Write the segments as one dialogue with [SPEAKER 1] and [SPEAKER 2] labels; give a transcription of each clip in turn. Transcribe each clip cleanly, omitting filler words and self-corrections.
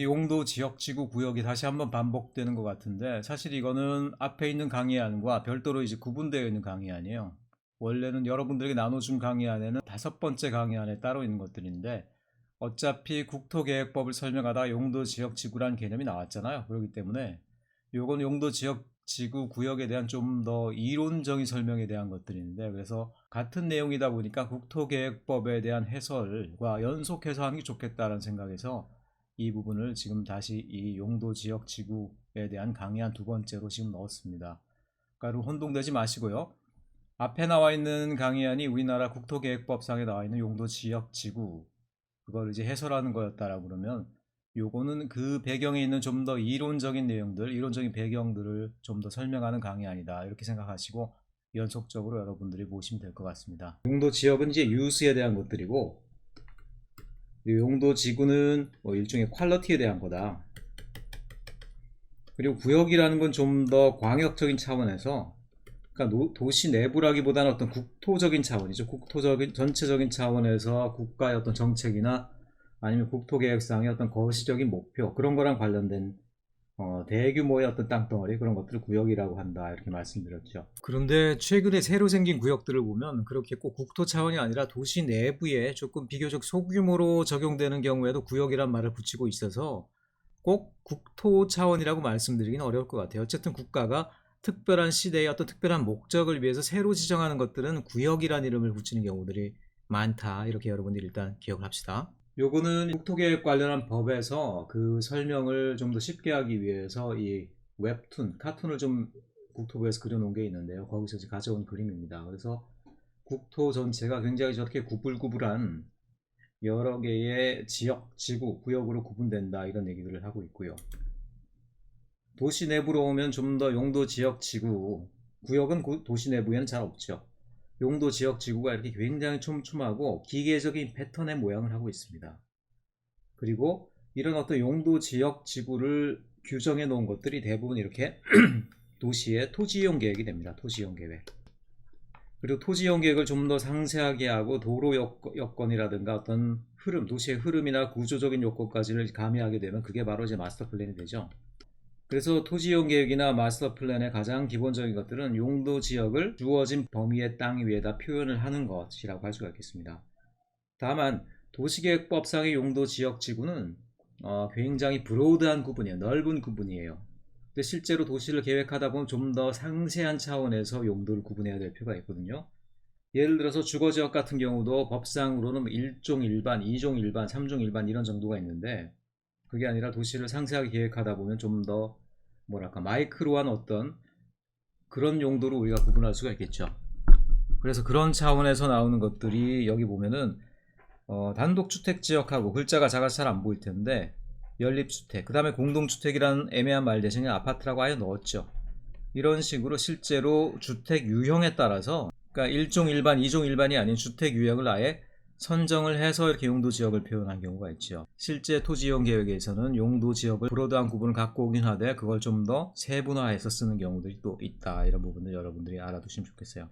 [SPEAKER 1] 이 용도 지역 지구 구역이 다시 한번 반복되는 것 같은데, 사실 이거는 앞에 있는 강의안과 별도로 이제 구분되어 있는 강의안이에요. 원래는 여러분들에게 나눠준 강의안에는 5번째 강의안에 따로 있는 것들인데, 어차피 국토계획법을 설명하다 용도 지역 지구라는 개념이 나왔잖아요. 그렇기 때문에 요건 용도 지역 지구 구역에 대한 좀 더 이론적인 설명에 대한 것들인데, 그래서 같은 내용이다 보니까 국토계획법에 대한 해설과 연속해서 하는 게 좋겠다는 생각에서 이 부분을 지금 다시 이 용도 지역 지구에 대한 강의한 2번째로 지금 넣었습니다. 그러니까 혼동되지 마시고요. 앞에 나와 있는 강의안이 우리나라 국토계획법상에 나와 있는 용도 지역 지구, 그걸 이제 해설하는 거였다라고 그러면, 요거는 그 배경에 있는 좀 더 이론적인 내용들, 이론적인 배경들을 좀 더 설명하는 강의안이다, 이렇게 생각하시고 연속적으로 여러분들이 보시면 될 것 같습니다. 용도 지역은 이제 유수에 대한 것들이고, 용도 지구는 뭐 일종의 퀄리티에 대한 거다. 그리고 구역이라는 건 좀 더 광역적인 차원에서, 그러니까 도시 내부라기보다는 어떤 국토적인 차원이죠. 국토적인 전체적인 차원에서 국가의 어떤 정책이나 아니면 국토계획상의 어떤 거시적인 목표, 그런 거랑 관련된 대규모의 어떤 땅덩어리, 그런 것들을 구역이라고 한다, 이렇게 말씀드렸죠. 그런데 최근에 새로 생긴 구역들을 보면 그렇게 꼭 국토 차원이 아니라 도시 내부에 조금 비교적 소규모로 적용되는 경우에도 구역이란 말을 붙이고 있어서 꼭 국토 차원이라고 말씀드리기는 어려울 것 같아요. 어쨌든 국가가 특별한 시대의 어떤 특별한 목적을 위해서 새로 지정하는 것들은 구역이라는 이름을 붙이는 경우들이 많다, 이렇게 여러분들이 일단 기억을 합시다. 요거는 국토계획 관련한 법에서 그 설명을 좀 더 쉽게 하기 위해서 이 웹툰, 카툰을 좀 국토부에서 그려놓은 게 있는데요. 거기서 이제 가져온 그림입니다. 그래서 국토 전체가 굉장히 저렇게 구불구불한 여러 개의 지역, 지구, 구역으로 구분된다, 이런 얘기들을 하고 있고요. 도시 내부로 오면 좀 더 용도 지역 지구, 구역은 도시 내부에는 잘 없죠. 용도 지역 지구가 이렇게 굉장히 촘촘하고 기계적인 패턴의 모양을 하고 있습니다. 그리고 이런 어떤 용도 지역 지구를 규정해 놓은 것들이 대부분 이렇게 도시의 토지이용 계획이 됩니다. 토지이용 계획. 그리고 토지이용 계획을 좀 더 상세하게 하고 도로 여건이라든가 어떤 흐름, 도시의 흐름이나 구조적인 요건까지를 가미하게 되면 그게 바로 이제 마스터 플랜이 되죠. 그래서 토지이용 계획이나 마스터 플랜의 가장 기본적인 것들은 용도 지역을 주어진 범위의 땅 위에다 표현을 하는 것이라고 할 수가 있겠습니다. 다만 도시계획법상의 용도 지역 지구는 굉장히 브로드한 구분이에요. 넓은 구분이에요. 근데 실제로 도시를 계획하다 보면 좀 더 상세한 차원에서 용도를 구분해야 될 필요가 있거든요. 예를 들어서 주거지역 같은 경우도 법상으로는 1종 1반, 2종 1반, 3종 1반 이런 정도가 있는데, 그게 아니라 도시를 상세하게 계획하다 보면 좀 더 뭐랄까 마이크로한 어떤 그런 용도로 우리가 구분할 수가 있겠죠. 그래서 그런 차원에서 나오는 것들이 여기 보면은 단독주택지역하고, 글자가 작아서 잘 안 보일 텐데 연립주택, 그 다음에 공동주택이라는 애매한 말 대신에 아파트라고 아예 넣었죠. 이런 식으로 실제로 주택 유형에 따라서, 그러니까 1종 1반, 2종 1반이 아닌 주택 유형을 아예 선정을 해서 이렇게 용도 지역을 표현한 경우가 있죠. 실제 토지이용 계획에서는 용도 지역을 브로드한 구분을 갖고 오긴 하되 그걸 좀 더 세분화해서 쓰는 경우들이 또 있다, 이런 부분들 여러분들이 알아두시면 좋겠어요.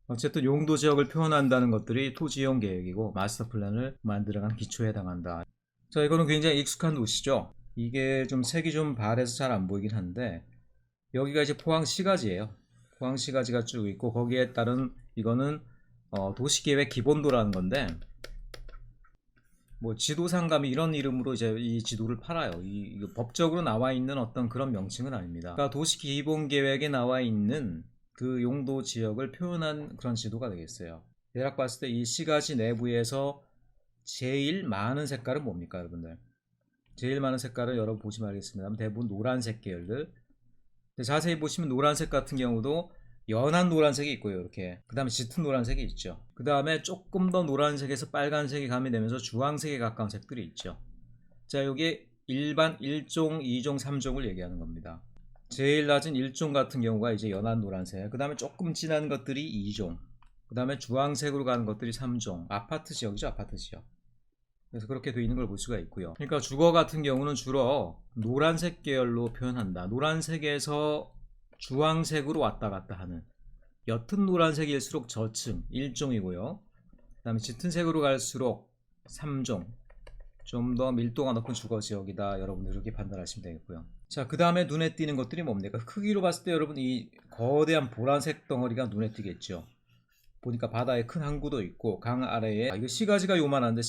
[SPEAKER 1] 어쨌든 용도 지역을 표현한다는 것들이 토지이용 계획이고 마스터 플랜을 만들어가는 기초에 해당한다. 자, 이거는 굉장히 익숙한 도시죠. 이게 좀 색이 좀 바래서 잘 안 보이긴 한데, 여기가 이제 포항시가지예요. 포항시가지가 쭉 있고, 거기에 따른 이거는 도시계획 기본도라는 건데, 뭐 지도상감이 이런 이름으로 이제 이 지도를 팔아요. 이거 법적으로 나와 있는 어떤 그런 명칭은 아닙니다. 그러니까 도시기본계획에 나와 있는 그 용도 지역을 표현한 그런 지도가 되겠어요. 대략 봤을 때 이 시가지 내부에서 제일 많은 색깔은 뭡니까, 여러분들? 제일 많은 색깔을 여러분 보시면 알겠습니다. 대부분 노란색 계열들. 자세히 보시면 노란색 같은 경우도 연한 노란색이 있고요, 이렇게. 그 다음에 짙은 노란색이 있죠. 그 다음에 조금 더 노란색에서 빨간색이 가미되면서 주황색에 가까운 색들이 있죠. 자, 여기 일반 1종, 2종, 3종을 얘기하는 겁니다. 제일 낮은 1종 같은 경우가 이제 연한 노란색, 그 다음에 조금 진한 것들이 2종, 그 다음에 주황색으로 가는 것들이 3종. 아파트 지역이죠, 아파트 지역. 그래서 그렇게 되어 있는 걸 볼 수가 있고요. 그러니까 주거 같은 경우는 주로 노란색 계열로 표현한다. 노란색에서 주황색으로 왔다 갔다 하는, 옅은 노란색일수록 저층 1종이고요. 그 다음에 짙은 색으로 갈수록 3종, 좀 더 밀도가 높은 주거지역이다. 여러분들 이렇게 판단하시면 되겠고요. 자, 그 다음에 눈에 띄는 것들이 뭡니까? 크기로 봤을 때 여러분 이 거대한 보라색 덩어리가 눈에 띄겠죠. 보니까 바다에 큰 항구도 있고 강 아래에 이거 시가지가 요만한데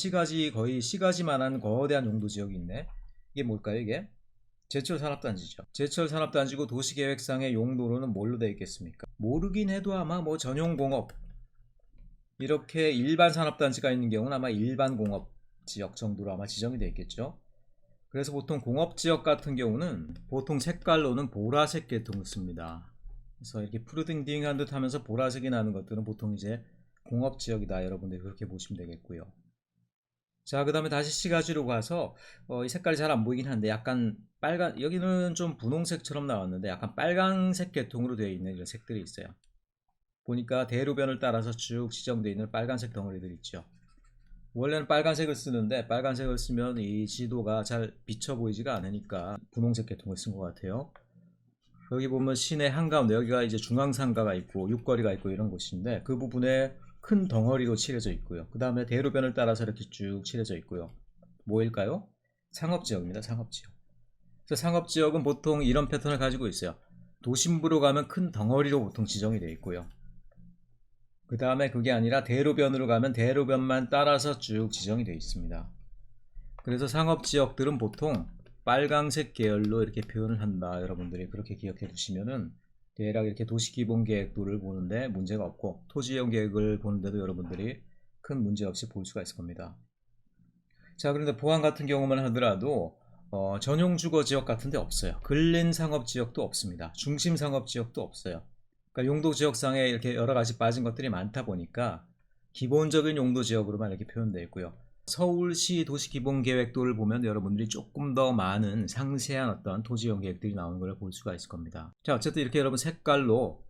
[SPEAKER 1] 거의 시가지만한 거대한 용도 지역이 있네. 이게 뭘까요 이게? 제철 산업단지죠. 제철 산업단지고 도시계획상의 용도로는 뭘로 되어 있겠습니까? 모르긴 해도 아마 뭐 전용공업 이렇게 일반 산업단지가 있는 경우는 아마 일반 공업 지역 정도로 아마 지정이 되어 있겠죠. 그래서 보통 공업지역 같은 경우는 보통 색깔로는 보라색 계통을 씁니다. 그래서 이렇게 푸르딩딩한 듯 하면서 보라색이 나는 것들은 보통 이제 공업지역이다. 여러분들 그렇게 보시면 되겠고요. 자, 그 다음에 다시 시가지로 가서 이 색깔이 잘 안 보이긴 한데 약간 빨간, 여기는 좀 분홍색처럼 나왔는데 약간 빨간색 계통으로 되어 있는 이런 색들이 있어요. 보니까 대로변을 따라서 쭉 지정되어 있는 빨간색 덩어리들 있죠. 원래는 빨간색을 쓰는데 빨간색을 쓰면 이 지도가 잘 비쳐 보이지가 않으니까 분홍색 계통을 쓴 것 같아요. 여기 보면 시내 한가운데 여기가 이제 중앙상가가 있고 육거리가 있고 이런 곳인데 그 부분에 큰 덩어리로 칠해져 있고요. 그 다음에 대로변을 따라서 이렇게 쭉 칠해져 있고요. 뭐일까요? 상업지역입니다. 상업지역. 그래서 상업지역은 보통 이런 패턴을 가지고 있어요. 도심부로 가면 큰 덩어리로 보통 지정이 되어 있고요. 그 다음에 그게 아니라 대로변으로 가면 대로변만 따라서 쭉 지정이 되어 있습니다. 그래서 상업지역들은 보통 빨강색 계열로 이렇게 표현을 한다. 여러분들이 그렇게 기억해 두시면은 대략 이렇게 도시기본계획도를 보는데 문제가 없고 토지이용 계획을 보는데도 여러분들이 큰 문제 없이 볼 수가 있을 겁니다. 자, 그런데 포항 같은 경우만 하더라도 전용 주거 지역 같은 데 없어요. 근린 상업 지역도 없습니다. 중심 상업 지역도 없어요. 그러니까 용도 지역상에 이렇게 여러 가지 빠진 것들이 많다 보니까 기본적인 용도 지역으로만 이렇게 표현되어 있고요. 서울시 도시기본계획도를 보면 여러분들이 조금 더 많은 상세한 어떤 토지이용 계획들이 나오는 걸 볼 수가 있을 겁니다. 자, 어쨌든 이렇게 여러분 색깔로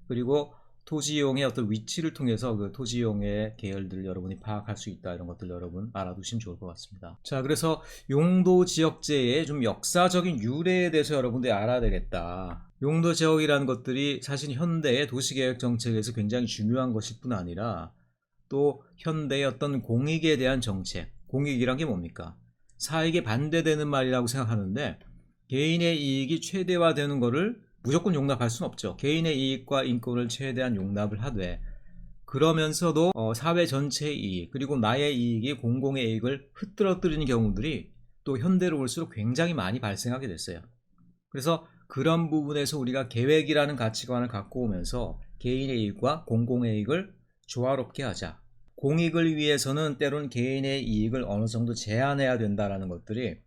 [SPEAKER 1] 그리고 토지이용의 어떤 위치를 통해서 그 토지이용의 계열들을 여러분이 파악할 수 있다. 이런 것들 여러분 알아두시면 좋을 것 같습니다. 자, 그래서 용도지역제의 좀 역사적인 유래에 대해서 여러분들이 알아야 되겠다. 용도지역이라는 것들이 사실 현대의 도시계획 정책에서 굉장히 중요한 것일 뿐 아니라 또 현대의 어떤 공익에 대한 정책, 공익이란 게 뭡니까? 사익에 반대되는 말이라고 생각하는데 개인의 이익이 최대화되는 것을 무조건 용납할 수는 없죠. 개인의 이익과 인권을 최대한 용납을 하되 그러면서도 사회 전체의 이익 그리고 나의 이익이 공공의 이익을 흐트러뜨리는 경우들이 또 현대로 올수록 굉장히 많이 발생하게 됐어요. 그래서 그런 부분에서 우리가 계획이라는 가치관을 갖고 오면서 개인의 이익과 공공의 이익을 조화롭게 하자. 공익을 위해서는 때로는 개인의 이익을 어느 정도 제한해야 된다는 것들이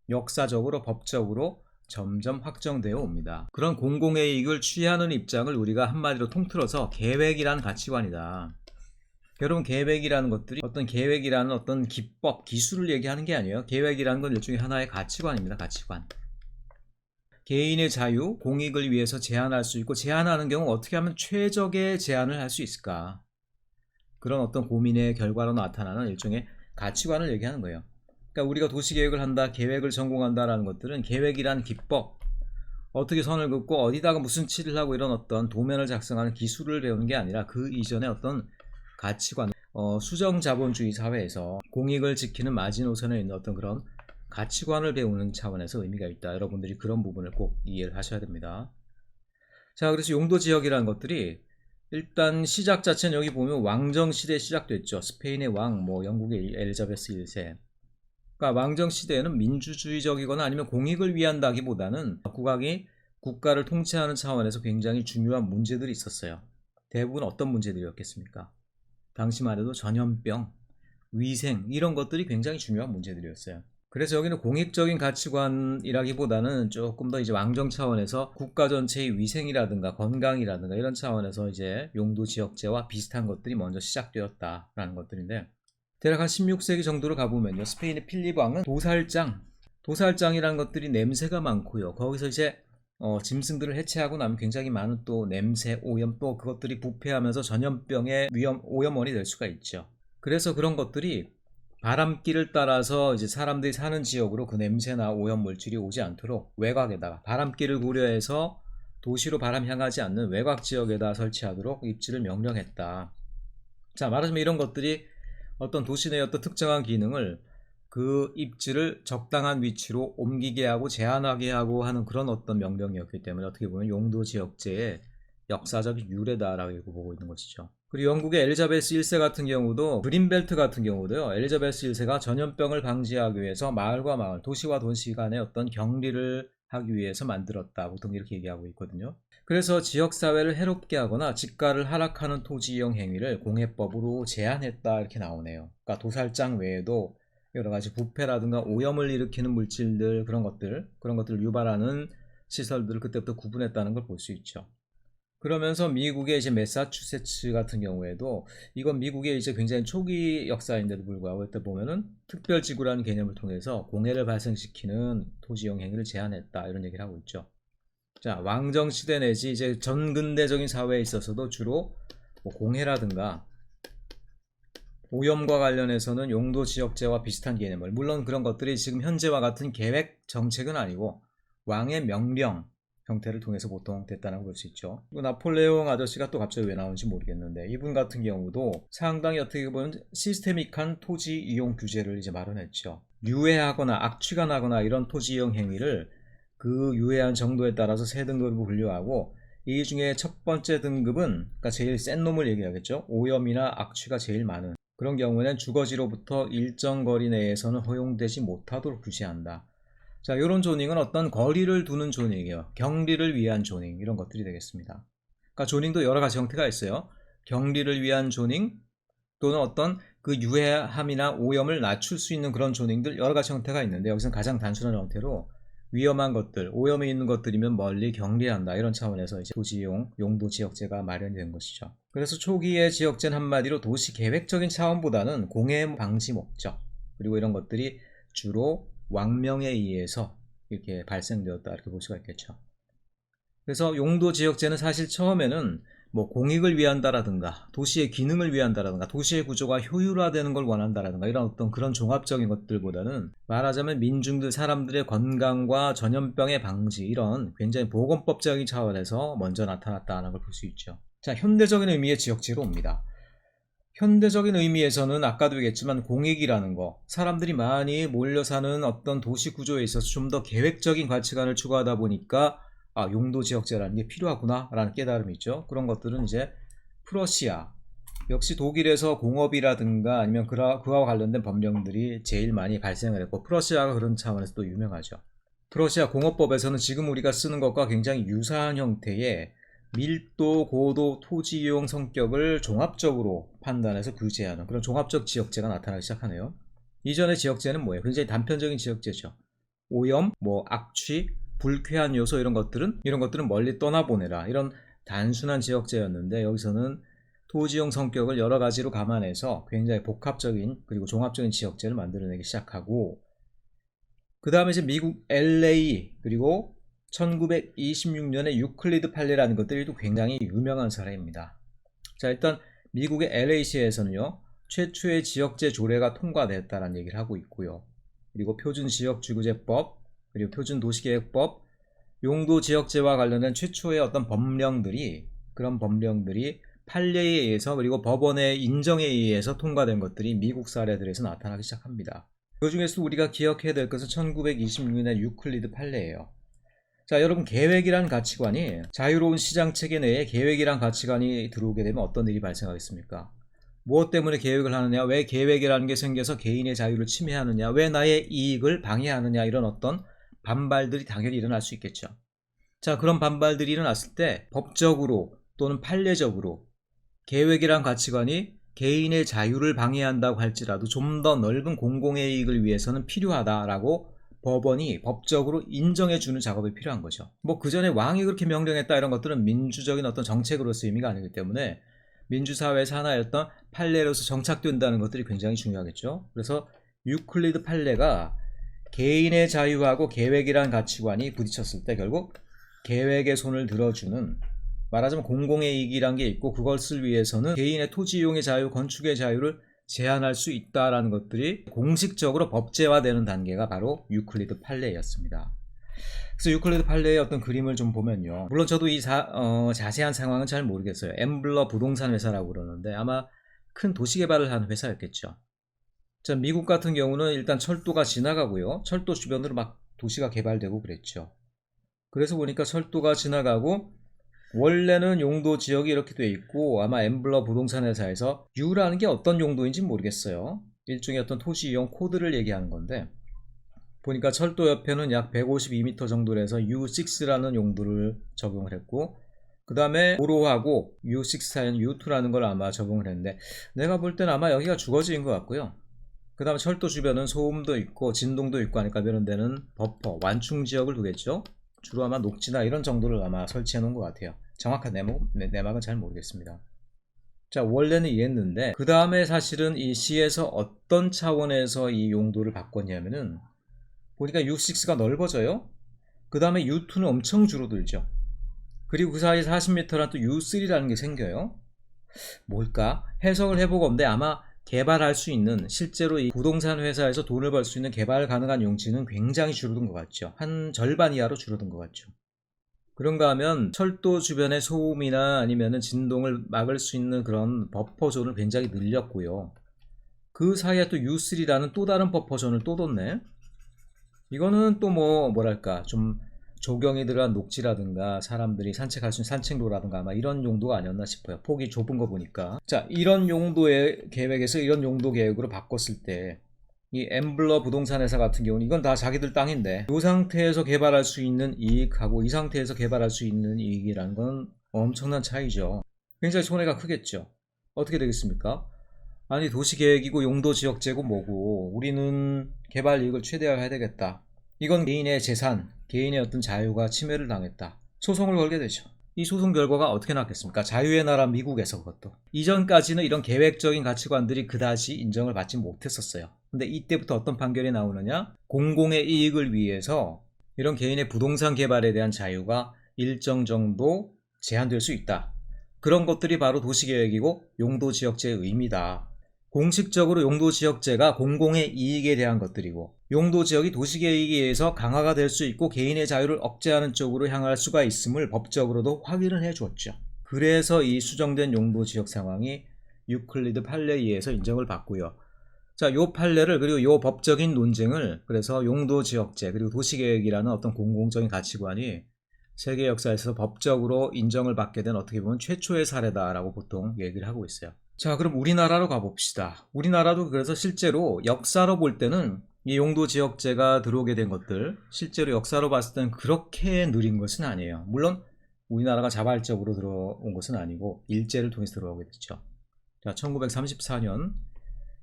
[SPEAKER 1] 역사적으로 법적으로 점점 확정되어 옵니다. 그런 공공의 이익을 취하는 입장을 우리가 한마디로 통틀어서 계획이라는 가치관이다. 여러분, 계획이라는 것들이 어떤 계획이라는 어떤 기법, 기술을 얘기하는 게 아니에요. 계획이라는 건 일종의 하나의 가치관입니다. 가치관. 개인의 자유, 공익을 위해서 제한할 수 있고 제한하는 경우 어떻게 하면 최적의 제한을 할 수 있을까? 그런 어떤 고민의 결과로 나타나는 일종의 가치관을 얘기하는 거예요. 그러니까 우리가 도시계획을 한다, 계획을 전공한다라는 것들은 계획이란 기법, 어떻게 선을 긋고 어디다가 무슨 칠을 하고 이런 어떤 도면을 작성하는 기술을 배우는 게 아니라 그 이전의 어떤 가치관, 수정자본주의 사회에서 공익을 지키는 마지노선에 있는 어떤 그런 가치관을 배우는 차원에서 의미가 있다. 여러분들이 그런 부분을 꼭 이해를 하셔야 됩니다. 자, 그래서 용도지역이라는 것들이 일단 시작 자체는 여기 보면 왕정시대에 시작됐죠. 스페인의 왕, 영국의 엘리자베스 1세. 그러니까 왕정시대에는 민주주의적이거나 아니면 공익을 위한다기보다는 국왕이 국가를 통치하는 차원에서 굉장히 중요한 문제들이 있었어요. 대부분 어떤 문제들이었겠습니까? 당시만 해도 전염병, 위생 이런 것들이 굉장히 중요한 문제들이었어요. 그래서 여기는 공익적인 가치관이라기보다는 조금 더 이제 왕정 차원에서 국가 전체의 위생이라든가 건강이라든가 이런 차원에서 이제 용도지역제와 비슷한 것들이 먼저 시작되었다라는 것들인데 대략 한 16세기 정도로 가보면요. 스페인의 필립 왕은 도살장이라는 것들이 냄새가 많고요. 거기서 이제 짐승들을 해체하고 나면 굉장히 많은 또 냄새, 오염 또 그것들이 부패하면서 전염병의 오염원이 될 수가 있죠. 그래서 그런 것들이 바람길을 따라서 이제 사람들이 사는 지역으로 그 냄새나 오염 물질이 오지 않도록 외곽에다가 바람길을 고려해서 도시로 바람 향하지 않는 외곽 지역에다 설치하도록 입지를 명령했다. 자, 말하자면 이런 것들이 어떤 도시 내의 어떤 특정한 기능을 그 입지를 적당한 위치로 옮기게 하고 제한하게 하고 하는 그런 어떤 명령이었기 때문에 어떻게 보면 용도지역제의 역사적 유래다라고 보고 있는 것이죠. 그리고 영국의 엘리자베스 1세 같은 경우도 그린벨트 같은 경우도요. 엘리자베스 1세가 전염병을 방지하기 위해서 마을과 마을, 도시와 도시 간의 어떤 격리를 하기 위해서 만들었다. 보통 이렇게 얘기하고 있거든요. 그래서 지역사회를 해롭게 하거나 지가를 하락하는 토지 이용 행위를 공해법으로 제한했다 이렇게 나오네요. 그러니까 도살장 외에도 여러 가지 부패라든가 오염을 일으키는 물질들 그런 것들을 유발하는 시설들을 그때부터 구분했다는 걸 볼 수 있죠. 그러면서 미국의 이제 매사추세츠 같은 경우에도 이건 미국의 이제 굉장히 초기 역사인데도 불구하고 이때 보면은 특별지구라는 개념을 통해서 공해를 발생시키는 토지이용 행위를 제한했다 이런 얘기를 하고 있죠. 자, 왕정시대 내지 이제 전근대적인 사회에 있어서도 주로 뭐 공해라든가 오염과 관련해서는 용도지역제와 비슷한 개념을, 물론 그런 것들이 지금 현재와 같은 계획 정책은 아니고 왕의 명령 형태를 통해서 보통 됐다고 볼 수 있죠. 나폴레옹 아저씨가 또 갑자기 왜 나오는지 모르겠는데 이분 같은 경우도 상당히 어떻게 보면 시스테믹한 토지 이용 규제를 이제 마련했죠. 유해하거나 악취가 나거나 이런 토지 이용 행위를 그 유해한 정도에 따라서 세 등급으로 분류하고 이 중에 첫 번째 등급은 그러니까 제일 센 놈을 얘기하겠죠. 오염이나 악취가 제일 많은 그런 경우에는 주거지로부터 일정 거리 내에서는 허용되지 못하도록 규제한다. 자, 이런 조닝은 어떤 거리를 두는 조닝이에요. 격리를 위한 조닝 이런 것들이 되겠습니다. 그러니까 조닝도 여러 가지 형태가 있어요. 격리를 위한 조닝 또는 어떤 그 유해함이나 오염을 낮출 수 있는 그런 조닝들 여러 가지 형태가 있는데 여기서는 가장 단순한 형태로 위험한 것들, 오염이 있는 것들이면 멀리 격리한다 이런 차원에서 이제 도시용 용도지역제가 마련된 것이죠. 그래서 초기의 지역제는 한마디로 도시 계획적인 차원보다는 공해 방지 목적 그리고 이런 것들이 주로 왕명에 의해서 이렇게 발생되었다 이렇게 볼 수가 있겠죠. 그래서 용도지역제는 사실 처음에는 뭐 공익을 위한다라든가 도시의 기능을 위한다라든가 도시의 구조가 효율화되는 걸 원한다라든가 이런 어떤 그런 종합적인 것들보다는 말하자면 민중들 사람들의 건강과 전염병의 방지 이런 굉장히 보건법적인 차원에서 먼저 나타났다는 걸 볼 수 있죠. 자, 현대적인 의미의 지역제로 옵니다. 현대적인 의미에서는 아까도 얘기했지만 공익이라는 거, 사람들이 많이 몰려 사는 어떤 도시 구조에 있어서 좀 더 계획적인 가치관을 추구하다 보니까 용도지역제라는 게 필요하구나 라는 깨달음이 있죠. 그런 것들은 이제 프러시아, 역시 독일에서 공업이라든가 아니면 그와 관련된 법령들이 제일 많이 발생을 했고 프러시아가 그런 차원에서 또 유명하죠. 프러시아 공업법에서는 지금 우리가 쓰는 것과 굉장히 유사한 형태의 밀도, 고도, 토지 이용 성격을 종합적으로 판단해서 규제하는 그런 종합적 지역제가 나타나기 시작하네요. 이전의 지역제는 뭐예요? 굉장히 단편적인 지역제죠. 오염, 악취, 불쾌한 요소 이런 것들은 멀리 떠나보내라 이런 단순한 지역제였는데 여기서는 토지용 성격을 여러 가지로 감안해서 굉장히 복합적인 그리고 종합적인 지역제를 만들어내기 시작하고 그 다음에 이제 미국 LA 그리고 1926년에 유클리드 판례라는 것들이 또 굉장히 유명한 사례입니다. 자, 일단 미국의 LA시에서는요 최초의 지역제 조례가 통과됐다는 얘기를 하고 있고요. 그리고 표준지역지구제법 그리고 표준도시계획법, 용도지역제와 관련된 최초의 어떤 그런 법령들이 판례에 의해서 그리고 법원의 인정에 의해서 통과된 것들이 미국 사례들에서 나타나기 시작합니다. 그 중에서 우리가 기억해야 될 것은 1926년의 유클리드 판례예요. 자, 여러분 계획이란 가치관이 자유로운 시장 체계 내에 계획이란 가치관이 들어오게 되면 어떤 일이 발생하겠습니까? 무엇 때문에 계획을 하느냐, 왜 계획이라는 게 생겨서 개인의 자유를 침해하느냐, 왜 나의 이익을 방해하느냐 이런 어떤 반발들이 당연히 일어날 수 있겠죠. 자, 그런 반발들이 일어났을 때 법적으로 또는 판례적으로 계획이란 가치관이 개인의 자유를 방해한다고 할지라도 좀 더 넓은 공공의 이익을 위해서는 필요하다라고 법원이 법적으로 인정해주는 작업이 필요한 거죠. 그 전에 왕이 그렇게 명령했다 이런 것들은 민주적인 어떤 정책으로서 의미가 아니기 때문에 민주사회에서 하나의 어떤 판례로서 정착된다는 것들이 굉장히 중요하겠죠. 그래서 유클리드 판례가 개인의 자유하고 계획이란 가치관이 부딪혔을 때 결국 계획의 손을 들어주는 말하자면 공공의 이익이란 게 있고 그것을 위해서는 개인의 토지 이용의 자유, 건축의 자유를 제한할 수 있다라는 것들이 공식적으로 법제화되는 단계가 바로 유클리드 판례였습니다. 그래서 유클리드 판례의 어떤 그림을 좀 보면요. 물론 저도 이 자세한 상황은 잘 모르겠어요. 엠블러 부동산 회사라고 그러는데 아마 큰 도시 개발을 하는 회사였겠죠. 자, 미국 같은 경우는 일단 철도가 지나가고요. 철도 주변으로 막 도시가 개발되고 그랬죠. 그래서 보니까 철도가 지나가고 원래는 용도 지역이 이렇게 돼 있고 아마 엠블러 부동산 회사에서 U라는 게 어떤 용도인지 모르겠어요. 일종의 어떤 토시 이용 코드를 얘기하는 건데 보니까 철도 옆에는 약 152m 정도로 해서 U6라는 용도를 적용을 했고 그 다음에 도로하고 U6 아닌 U2라는 걸 아마 적용을 했는데 내가 볼 때는 아마 여기가 주거지인 것 같고요. 그 다음에 철도 주변은 소음도 있고 진동도 있고 하니까 이런 데는 버퍼, 완충 지역을 두겠죠. 주로 아마 녹지나 이런 정도를 아마 설치해 놓은 것 같아요. 정확한 내막은 잘 모르겠습니다. 자, 원래는 이랬는데 그 다음에 사실은 이 시에서 어떤 차원에서 이 용도를 바꿨냐면은 보니까 U6가 넓어져요. 그 다음에 U2는 엄청 줄어들죠. 그리고 그 사이 40m란 또 U3라는 게 생겨요. 뭘까? 해석을 해보건데 아마 개발할 수 있는 실제로 이 부동산 회사에서 돈을 벌 수 있는 개발 가능한 용지는 굉장히 줄어든 것 같죠. 한 절반 이하로 줄어든 것 같죠. 그런가 하면 철도 주변의 소음이나 아니면은 진동을 막을 수 있는 그런 버퍼존을 굉장히 늘렸고요. 그 사이에 또 U3라는 또 다른 버퍼존을 또 뒀네. 이거는 또 뭐랄까 좀 조경이 들어간 녹지라든가 사람들이 산책할 수 있는 산책로라든가 아마 이런 용도가 아니었나 싶어요. 폭이 좁은 거 보니까. 자, 이런 용도의 계획에서 이런 용도 계획으로 바꿨을 때 이 엠블러 부동산 회사 같은 경우는 이건 다 자기들 땅인데 이 상태에서 개발할 수 있는 이익하고 이 상태에서 개발할 수 있는 이익이라는 건 엄청난 차이죠. 굉장히 손해가 크겠죠. 어떻게 되겠습니까? 아니 도시계획이고 용도지역제고 뭐고 우리는 개발 이익을 최대화해야 되겠다. 이건 개인의 재산, 개인의 어떤 자유가 침해를 당했다. 소송을 걸게 되죠. 이 소송 결과가 어떻게 나왔겠습니까? 자유의 나라 미국에서 그것도. 이전까지는 이런 계획적인 가치관들이 그다지 인정을 받지 못했었어요. 근데 이때부터 어떤 판결이 나오느냐? 공공의 이익을 위해서 이런 개인의 부동산 개발에 대한 자유가 일정 정도 제한될 수 있다. 그런 것들이 바로 도시계획이고 용도지역제의 의미다. 공식적으로 용도지역제가 공공의 이익에 대한 것들이고 용도지역이 도시계획에 의해서 강화가 될 수 있고 개인의 자유를 억제하는 쪽으로 향할 수가 있음을 법적으로도 확인을 해줬죠. 그래서 이 수정된 용도지역 상황이 유클리드 판례에 의해서 인정을 받고요. 자, 요 판례를 그리고 요 법적인 논쟁을 그래서 용도지역제 그리고 도시계획이라는 어떤 공공적인 가치관이 세계 역사에서 법적으로 인정을 받게 된 어떻게 보면 최초의 사례다라고 보통 얘기를 하고 있어요. 자, 그럼 우리나라로 가봅시다. 우리나라도 그래서 실제로 역사로 볼 때는 이 용도지역제가 들어오게 된 것들 실제로 역사로 봤을 때는 그렇게 느린 것은 아니에요. 물론 우리나라가 자발적으로 들어온 것은 아니고 일제를 통해서 들어오게 됐죠. 자, 1934년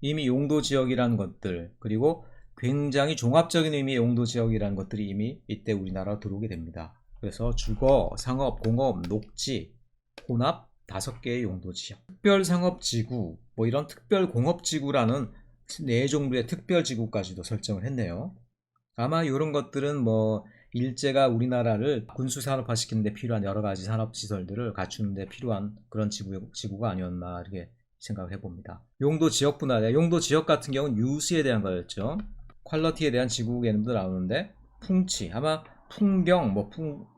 [SPEAKER 1] 이미 용도지역이라는 것들 그리고 굉장히 종합적인 의미의 용도지역이라는 것들이 이미 이때 우리나라로 들어오게 됩니다. 그래서 주거, 상업, 공업, 녹지, 혼합 5개의 용도지역, 특별상업지구, 이런 특별공업지구라는 4종류의 특별지구까지도 설정을 했네요. 아마 이런 것들은 일제가 우리나라를 군수산업화 시키는 데 필요한 여러 가지 산업시설들을 갖추는 데 필요한 그런 지구가 아니었나 이렇게 생각을 해봅니다. 용도지역 분할에 용도지역 같은 경우는 유수에 대한 거였죠. 퀄러티에 대한 지구 개념도 나오는데 풍치, 아마 풍경,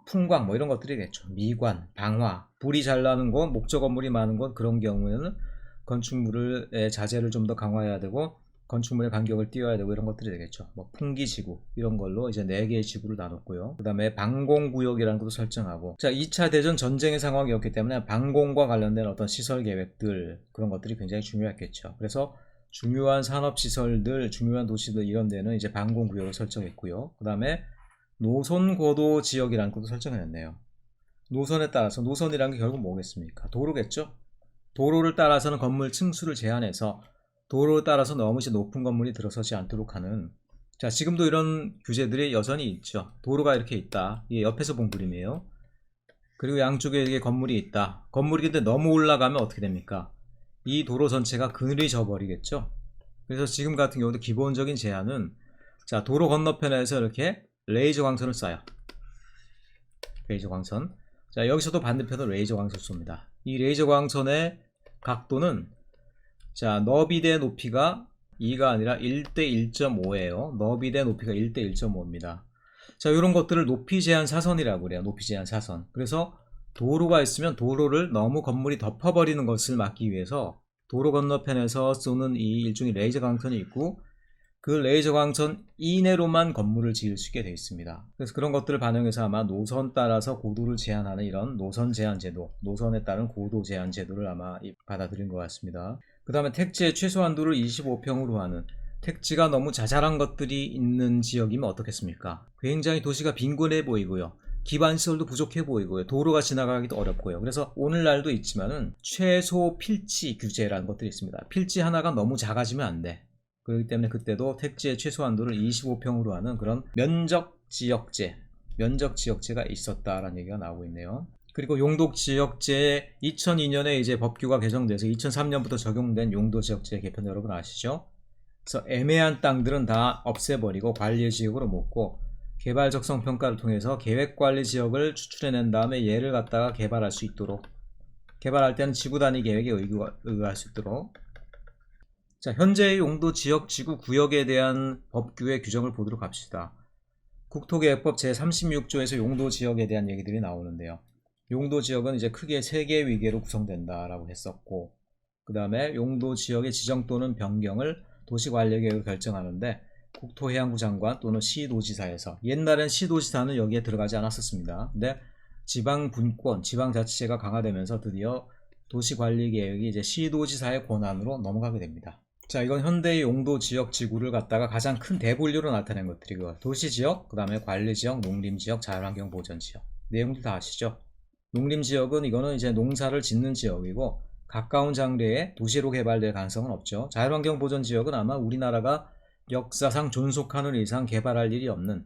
[SPEAKER 1] 풍광 이런 것들이겠죠. 미관, 방화, 불이 잘 나는 곳, 목조 건물이 많은 곳 그런 경우에는 건축물의 자재를 좀 더 강화해야 되고 건축물의 간격을 띄워야 되고 이런 것들이 되겠죠. 풍기지구 이런 걸로 이제 4개의 지구를 나눴고요. 그 다음에 방공구역이라는 것도 설정하고 자 2차 대전 전쟁의 상황이었기 때문에 방공과 관련된 어떤 시설 계획들 그런 것들이 굉장히 중요했겠죠. 그래서 중요한 산업시설들, 중요한 도시들 이런 데는 이제 방공구역을 설정했고요. 그 다음에 노선고도 지역이라는 것도 설정해놨네요. 노선에 따라서 노선이라는 게 결국 뭐겠습니까? 도로겠죠? 도로를 따라서는 건물 층수를 제한해서 도로를 따라서 너무 높은 건물이 들어서지 않도록 하는 자 지금도 이런 규제들이 여전히 있죠. 도로가 이렇게 있다. 이게 옆에서 본 그림이에요. 그리고 양쪽에 이게 건물이 있다. 건물이 근데 너무 올라가면 어떻게 됩니까? 이 도로 전체가 그늘이 져버리겠죠. 그래서 지금 같은 경우도 기본적인 제한은 자 도로 건너편에서 이렇게 레이저 광선을 쏴요. 레이저 광선. 자 여기서도 반대편으로 레이저 광선 쏩니다. 이 레이저 광선의 각도는 자 너비 대 높이가 2가 아니라 1대 1.5예요. 너비 대 높이가 1대 1.5입니다. 자 이런 것들을 높이 제한 사선이라고 그래요. 높이 제한 사선. 그래서 도로가 있으면 도로를 너무 건물이 덮어버리는 것을 막기 위해서 도로 건너편에서 쏘는 이 일종의 레이저 광선이 있고 그 레이저 광선 이내로만 건물을 지을 수 있게 되어 있습니다. 그래서 그런 것들을 반영해서 아마 노선 따라서 고도를 제한하는 이런 노선 제한 제도, 노선에 따른 고도 제한 제도를 아마 받아들인 것 같습니다. 그 다음에 택지의 최소 한도를 25평으로 하는, 택지가 너무 자잘한 것들이 있는 지역이면 어떻겠습니까? 굉장히 도시가 빈곤해 보이고요. 기반시설도 부족해 보이고요. 도로가 지나가기도 어렵고요. 그래서 오늘날도 있지만은 최소 필지 규제라는 것들이 있습니다. 필지 하나가 너무 작아지면 안 돼. 그렇기 때문에 그때도 택지의 최소 한도를 25평으로 하는 그런 면적지역제가 있었다라는 얘기가 나오고 있네요. 그리고 용도지역제 2002년에 이제 법규가 개정돼서 2003년부터 적용된 용도지역제 개편 여러분 아시죠? 그래서 애매한 땅들은 다 없애버리고 관리지역으로 묶고 개발 적성 평가를 통해서 계획관리지역을 추출해낸 다음에 얘를 갖다가 개발할 수 있도록, 개발할 때는 지구단위 계획에 의거할 수 있도록. 자, 현재의 용도 지역 지구 구역에 대한 법규의 규정을 보도록 합시다. 국토계획법 제36조에서 용도 지역에 대한 얘기들이 나오는데요. 용도 지역은 이제 크게 3개의 위계로 구성된다라고 했었고, 그 다음에 용도 지역의 지정 또는 변경을 도시관리계획을 결정하는데 국토해양부 장관 또는 시도지사에서, 옛날엔 시도지사는 여기에 들어가지 않았었습니다. 근데 지방분권, 지방자치제가 강화되면서 드디어 도시관리계획이 이제 시도지사의 권한으로 넘어가게 됩니다. 자, 이건 현대의 용도 지역 지구를 갖다가 가장 큰 대분류로 나타낸 것들이고, 도시지역, 그 다음에 관리지역, 농림지역, 자연환경 보전지역. 내용들 다 아시죠? 농림지역은 이거는 이제 농사를 짓는 지역이고 가까운 장래에 도시로 개발될 가능성은 없죠. 자연환경 보전지역은 아마 우리나라가 역사상 존속하는 이상 개발할 일이 없는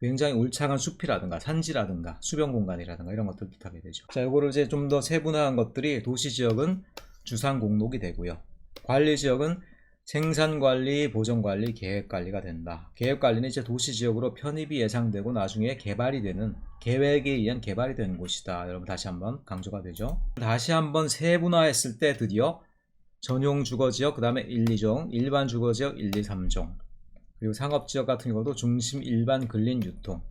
[SPEAKER 1] 굉장히 울창한 숲이라든가 산지라든가 수변 공간이라든가 이런 것들을 뜻하게 되죠. 자, 이거를 이제 좀 더 세분화한 것들이, 도시지역은 주상공록이 되고요. 관리지역은 생산관리, 보전관리, 계획관리가 된다. 계획관리는 이제 도시지역으로 편입이 예상되고 나중에 개발이 되는, 계획에 의한 개발이 되는 곳이다. 여러분 다시 한번 강조가 되죠. 다시 한번 세분화했을 때 드디어 전용 주거지역, 그 다음에 1, 2종, 일반 주거지역 1, 2, 3종, 그리고 상업지역 같은 경우도 중심 일반 근린 유통,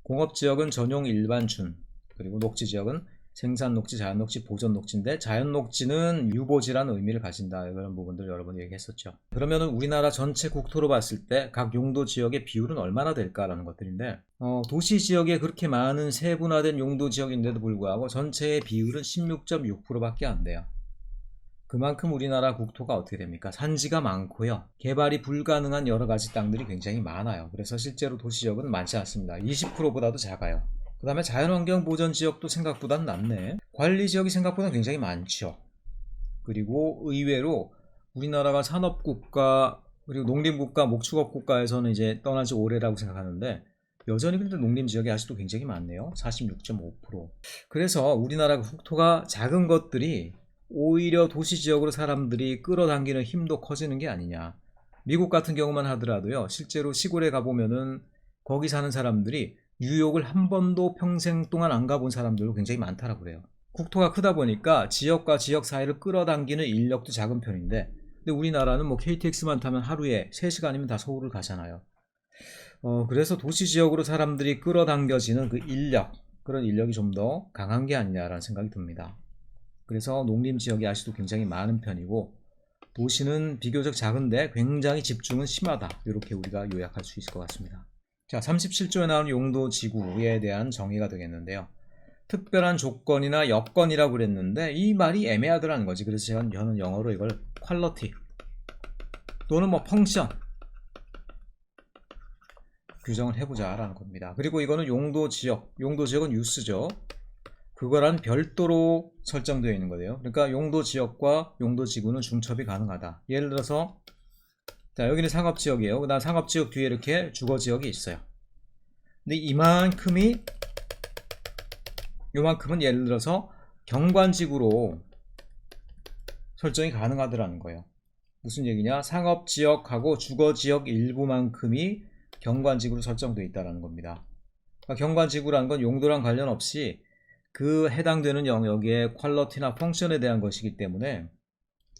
[SPEAKER 1] 공업지역은 전용 일반 준, 그리고 녹지지역은 생산 녹지, 자연 녹지, 보전 녹지인데 자연 녹지는 유보지라는 의미를 가진다. 이런 부분들 여러분이 얘기했었죠. 그러면은 우리나라 전체 국토로 봤을 때 각 용도 지역의 비율은 얼마나 될까라는 것들인데, 도시 지역에 그렇게 많은 세분화된 용도 지역인데도 불구하고 전체의 비율은 16.6%밖에 안 돼요. 그만큼 우리나라 국토가 어떻게 됩니까? 산지가 많고요. 개발이 불가능한 여러 가지 땅들이 굉장히 많아요. 그래서 실제로 도시지역은 많지 않습니다. 20%보다도 작아요. 그 다음에 자연환경 보전지역도 생각보다는 낮네. 관리지역이 생각보다 굉장히 많죠. 그리고 의외로 우리나라가 산업국가 그리고 농림국가, 목축업국가에서는 이제 떠난 지 오래라고 생각하는데 여전히 근데 농림지역이 아직도 굉장히 많네요. 46.5%. 그래서 우리나라 국토가 작은 것들이 오히려 도시지역으로 사람들이 끌어당기는 힘도 커지는 게 아니냐. 미국 같은 경우만 하더라도요, 실제로 시골에 가보면은 거기 사는 사람들이 뉴욕을 한 번도 평생 동안 안 가본 사람들도 굉장히 많다라고 그래요. 국토가 크다 보니까 지역과 지역 사이를 끌어당기는 인력도 작은 편인데, 근데 우리나라는 뭐 KTX만 타면 하루에 3시간이면 다 서울을 가잖아요. 그래서 도시지역으로 사람들이 끌어당겨지는 그 인력, 그런 인력이 좀 더 강한 게 아니냐라는 생각이 듭니다. 그래서 농림지역이 아직도 굉장히 많은 편이고 도시는 비교적 작은데 굉장히 집중은 심하다. 이렇게 우리가 요약할 수 있을 것 같습니다. 자, 37조에 나오는 용도지구에 대한 정의가 되겠는데요. 특별한 조건이나 여건이라고 그랬는데 이 말이 애매하더라는 거지. 그래서 저는 영어로 이걸 퀄리티 또는 뭐 펑션 규정을 해보자 라는 겁니다. 그리고 이거는 용도지역은 유스죠. 그거랑 별도로 설정되어 있는 거예요. 그러니까 용도지역과 용도지구는 중첩이 가능하다. 예를 들어서 자, 여기는 상업지역이에요. 그 다음 상업지역 뒤에 이렇게 주거지역이 있어요. 근데 요만큼은 예를 들어서 경관지구로 설정이 가능하더라는 거예요. 무슨 얘기냐? 상업지역하고 주거지역 일부만큼이 경관지구로 설정되어 있다는 겁니다. 그러니까 경관지구라는 건 용도랑 관련 없이 그 해당되는 영역의 퀄리티나 펑션에 대한 것이기 때문에,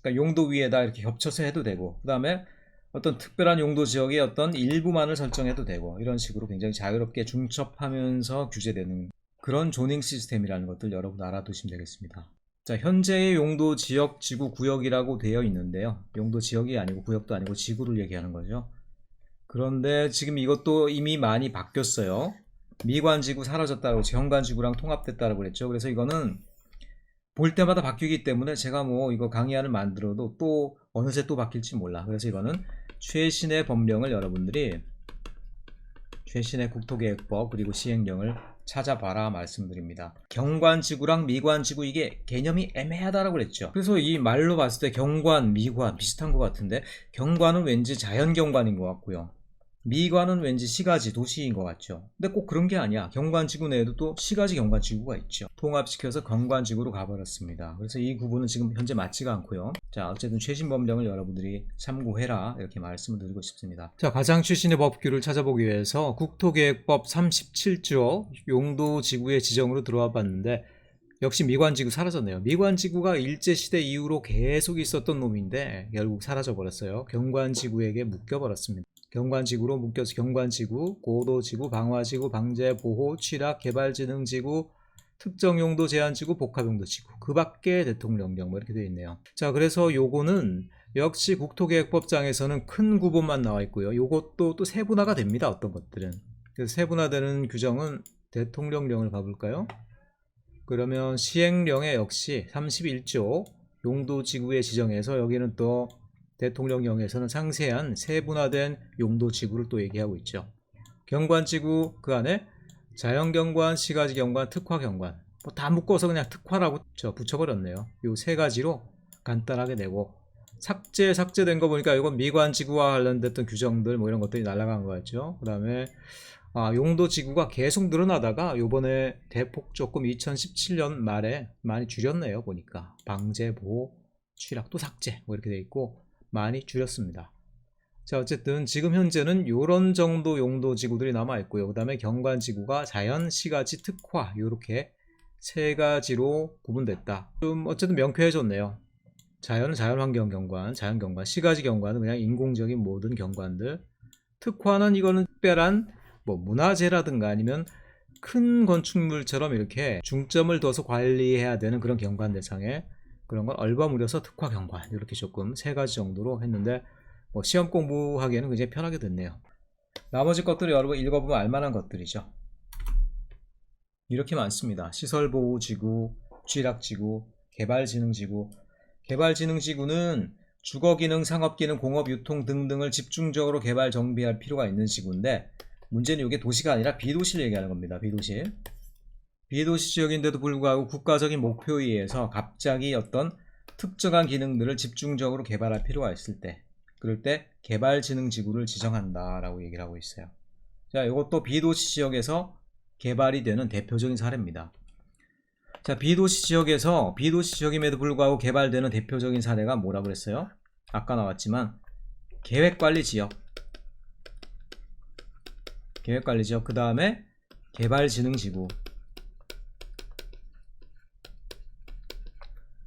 [SPEAKER 1] 그러니까 용도 위에다 이렇게 겹쳐서 해도 되고, 그 다음에 어떤 특별한 용도 지역의 어떤 일부만을 설정해도 되고, 이런 식으로 굉장히 자유롭게 중첩하면서 규제되는 그런 조닝 시스템이라는 것들 여러분 알아두시면 되겠습니다. 자, 현재의 용도 지역, 지구, 구역이라고 되어 있는데요. 용도 지역이 아니고 구역도 아니고 지구를 얘기하는 거죠. 그런데 지금 이것도 이미 많이 바뀌었어요. 미관지구 사라졌다고, 현관지구랑 통합됐다고 그랬죠. 그래서 이거는 볼 때마다 바뀌기 때문에 제가 뭐 이거 강의안을 만들어도 또 어느새 또 바뀔지 몰라. 그래서 이거는 최신의 법령을 여러분들이 최신의 국토계획법 그리고 시행령을 찾아봐라 말씀드립니다. 경관지구랑 미관지구 이게 개념이 애매하다라고 그랬죠. 그래서 이 말로 봤을 때 경관, 미관 비슷한 것 같은데, 경관은 왠지 자연경관인 것 같고요. 미관은 왠지 시가지, 도시인 것 같죠. 근데 꼭 그런 게 아니야. 경관지구 내에도 또 시가지 경관지구가 있죠. 통합시켜서 경관지구로 가버렸습니다. 그래서 이 구분은 지금 현재 맞지가 않고요. 자, 어쨌든 최신 법령을 여러분들이 참고해라 이렇게 말씀을 드리고 싶습니다. 자, 가장 최신의 법규를 찾아보기 위해서 국토계획법 37조 용도지구의 지정으로 들어와 봤는데, 역시 미관지구 사라졌네요. 미관지구가 일제시대 이후로 계속 있었던 놈인데 결국 사라져버렸어요. 경관지구에게 묶여버렸습니다. 경관지구로 묶여서 경관지구, 고도지구, 방화지구, 방제, 보호, 취락, 개발진흥지구, 특정용도 제한지구, 복합용도지구, 그 밖에 대통령령 뭐 이렇게 되어 있네요. 자, 그래서 요거는 역시 국토계획법장에서는 큰 구분만 나와 있고요. 요것도 또 세분화가 됩니다. 어떤 것들은. 그래서 세분화되는 규정은 대통령령을 봐볼까요? 그러면 시행령에 역시 31조 용도지구의 지정에서 여기는 또 대통령령에서는 상세한 세분화된 용도지구를 또 얘기하고 있죠. 경관지구 그 안에 자연경관, 시가지경관, 특화경관 뭐 다 묶어서 그냥 특화라고 붙여버렸네요. 요 세 가지로 간단하게 내고, 삭제된 거 보니까 이건 미관지구와 관련됐던 규정들 뭐 이런 것들이 날아간 거 같죠. 그 다음에 용도지구가 계속 늘어나다가 요번에 대폭 조금 2017년 말에 많이 줄였네요. 보니까 방제, 보호, 취락 또 삭제 뭐 이렇게 돼 있고 많이 줄였습니다. 자, 어쨌든 지금 현재는 요런 정도 용도지구들이 남아있고요. 그 다음에 경관지구가 자연, 시가지, 특화 요렇게 세 가지로 구분됐다. 좀 어쨌든 명쾌해졌네요. 자연은 자연환경경관, 자연경관, 시가지 경관은 그냥 인공적인 모든 경관들, 특화는 이거는 특별한 뭐 문화재라든가 아니면 큰 건축물처럼 이렇게 중점을 둬서 관리해야 되는 그런 경관 대상에 그런 걸 얼버무려서 특화 경관 이렇게 조금 세 가지 정도로 했는데, 뭐 시험 공부하기에는 굉장히 편하게 됐네요. 나머지 것들을 여러분 읽어보면 알만한 것들이죠. 이렇게 많습니다. 시설보호지구, 취락지구, 개발진흥지구. 개발진흥지구는 주거기능, 상업기능, 공업유통 등등을 집중적으로 개발 정비할 필요가 있는 지구인데, 문제는 이게 도시가 아니라 비도시를 얘기하는 겁니다. 비도시 지역인데도 불구하고 국가적인 목표에 의해서 갑자기 어떤 특정한 기능들을 집중적으로 개발할 필요가 있을 때, 그럴 때 개발진흥지구를 지정한다 라고 얘기를 하고 있어요. 자, 이것도 비도시 지역에서 개발이 되는 대표적인 사례입니다. 자, 비도시 지역임에도 불구하고 개발되는 대표적인 사례가 뭐라고 그랬어요? 아까 나왔지만 계획관리지역, 그 다음에 개발진흥지구.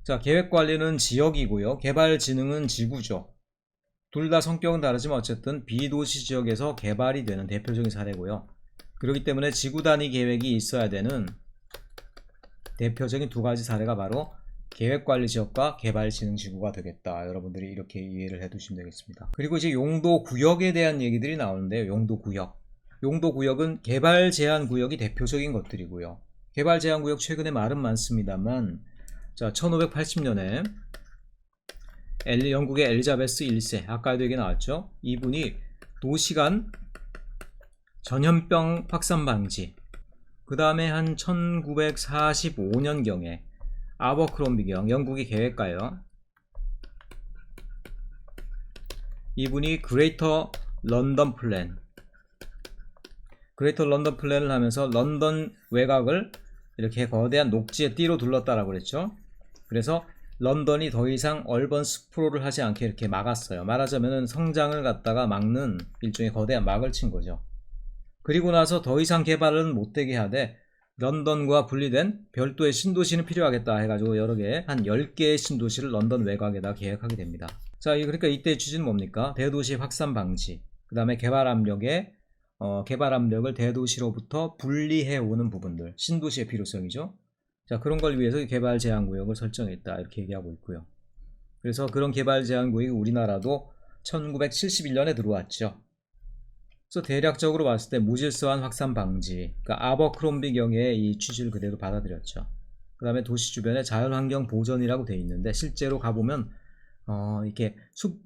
[SPEAKER 1] 자, 계획관리는 지역이고요. 개발진흥은 지구죠. 둘 다 성격은 다르지만 어쨌든 비도시 지역에서 개발이 되는 대표적인 사례고요. 그렇기 때문에 지구 단위 계획이 있어야 되는 대표적인 두 가지 사례가 바로 계획관리지역과 개발진흥지구가 되겠다. 여러분들이 이렇게 이해를 해두시면 되겠습니다. 그리고 이제 용도구역에 대한 얘기들이 나오는데요. 용도구역은 개발제한구역이 대표적인 것들이고요. 개발제한구역 최근에 말은 많습니다만, 자, 1580년에 영국의 엘리자베스 1세, 아까도 얘기 나왔죠. 이분이 도시간 전염병 확산 방지, 그 다음에 한 1945년경에 아버크롬비경, 영국의 계획가요. 이분이 그레이터 런던 플랜을 하면서 런던 외곽을 이렇게 거대한 녹지의 띠로 둘렀다라고 그랬죠. 그래서 런던이 더 이상 얼번 스프롤을 하지 않게 이렇게 막았어요. 말하자면 성장을 갖다가 막는 일종의 거대한 막을 친 거죠. 그리고 나서 더 이상 개발은 못되게 하되 런던과 분리된 별도의 신도시는 필요하겠다 해가지고 여러 개, 한 10개의 신도시를 런던 외곽에다 계획하게 됩니다. 자, 그러니까 이때 취지는 뭡니까? 대도시 확산 방지, 그 다음에 개발 압력을 대도시로부터 분리해 오는 부분들, 신도시의 필요성이죠. 자, 그런 걸 위해서 개발 제한 구역을 설정했다 이렇게 얘기하고 있고요. 그래서 그런 개발 제한 구역이 우리나라도 1971년에 들어왔죠. 그래서 대략적으로 봤을 때 무질서한 확산 방지, 그러니까 아버크롬비경의 이 취지를 그대로 받아들였죠. 그 다음에 도시 주변에 자연환경 보전이라고 되어 있는데 실제로 가보면 이렇게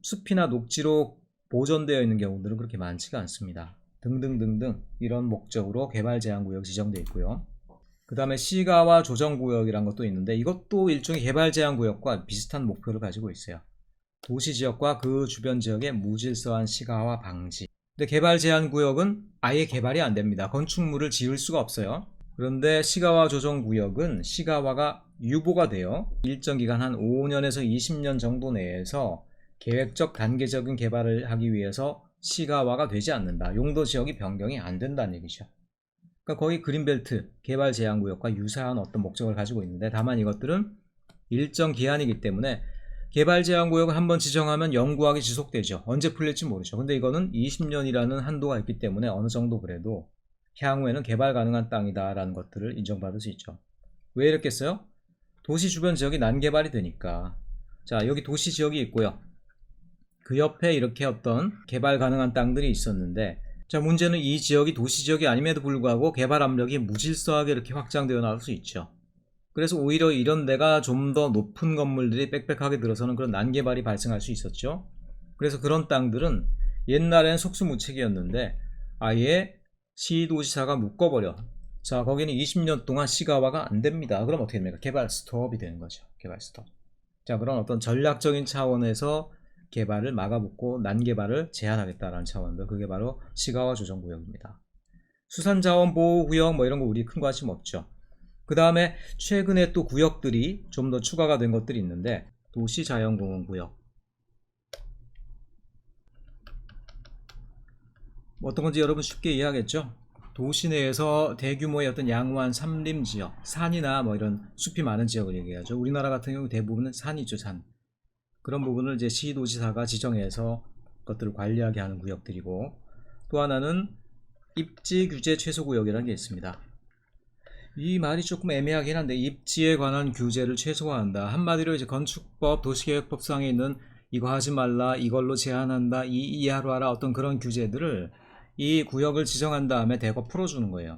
[SPEAKER 1] 숲이나 녹지로 보존되어 있는 경우들은 그렇게 많지가 않습니다. 등등등등 이런 목적으로 개발 제한 구역 지정되어 있고요. 그 다음에 시가와 조정구역이란 것도 있는데 이것도 일종의 개발 제한 구역과 비슷한 목표를 가지고 있어요. 도시 지역과 그 주변 지역의 무질서한 시가화 방지. 근데 개발 제한 구역은 아예 개발이 안 됩니다. 건축물을 지을 수가 없어요. 그런데 시가화 조정 구역은 시가화가 유보가 돼요. 일정 기간 한 5년에서 20년 정도 내에서 계획적 단계적인 개발을 하기 위해서 시가화가 되지 않는다. 용도 지역이 변경이 안 된다는 얘기죠. 그러니까 거의 그린벨트 개발 제한 구역과 유사한 어떤 목적을 가지고 있는데 다만 이것들은 일정 기한이기 때문에 개발 제한 구역을 한번 지정하면 영구하게 지속되죠. 언제 풀릴지 모르죠. 근데 이거는 20년이라는 한도가 있기 때문에 어느 정도 그래도 향후에는 개발 가능한 땅이다 라는 것들을 인정받을 수 있죠. 왜 이랬겠어요? 도시 주변 지역이 난개발이 되니까. 자, 여기 도시 지역이 있고요. 그 옆에 이렇게 어떤 개발 가능한 땅들이 있었는데, 자, 문제는 이 지역이 도시 지역이 아님에도 불구하고 개발 압력이 무질서하게 이렇게 확장되어 나올 수 있죠. 그래서 오히려 이런 데가 좀 더 높은 건물들이 빽빽하게 들어서는 그런 난개발이 발생할 수 있었죠. 그래서 그런 땅들은 옛날에는 속수무책이었는데 아예 시도지사가 묶어버려. 자, 거기는 20년 동안 시가화가 안 됩니다. 그럼 어떻게 됩니까? 개발 스톱이 되는 거죠. 개발 스톱. 자, 그런 어떤 전략적인 차원에서 개발을 막아붙고 난개발을 제한하겠다라는 차원도 그게 바로 시가화 조정구역입니다. 수산자원보호구역 뭐 이런 거 우리 큰 관심 없죠. 그 다음에 최근에 또 구역들이 좀 더 추가가 된 것들이 있는데 도시자연공원구역 어떤 건지 여러분 쉽게 이해하겠죠? 도시 내에서 대규모의 어떤 양호한 산림지역, 산이나 뭐 이런 숲이 많은 지역을 얘기하죠. 우리나라 같은 경우 대부분은 산이죠, 산. 그런 부분을 이제 시도지사가 지정해서 그것들을 관리하게 하는 구역들이고 또 하나는 입지 규제 최소 구역이라는 게 있습니다. 이 말이 조금 애매하긴 한데 입지에 관한 규제를 최소화한다. 한마디로 이제 건축법, 도시계획법상에 있는 이거 하지 말라, 이걸로 제한한다, 이 이하로 하라 어떤 그런 규제들을 이 구역을 지정한 다음에 대거 풀어주는 거예요.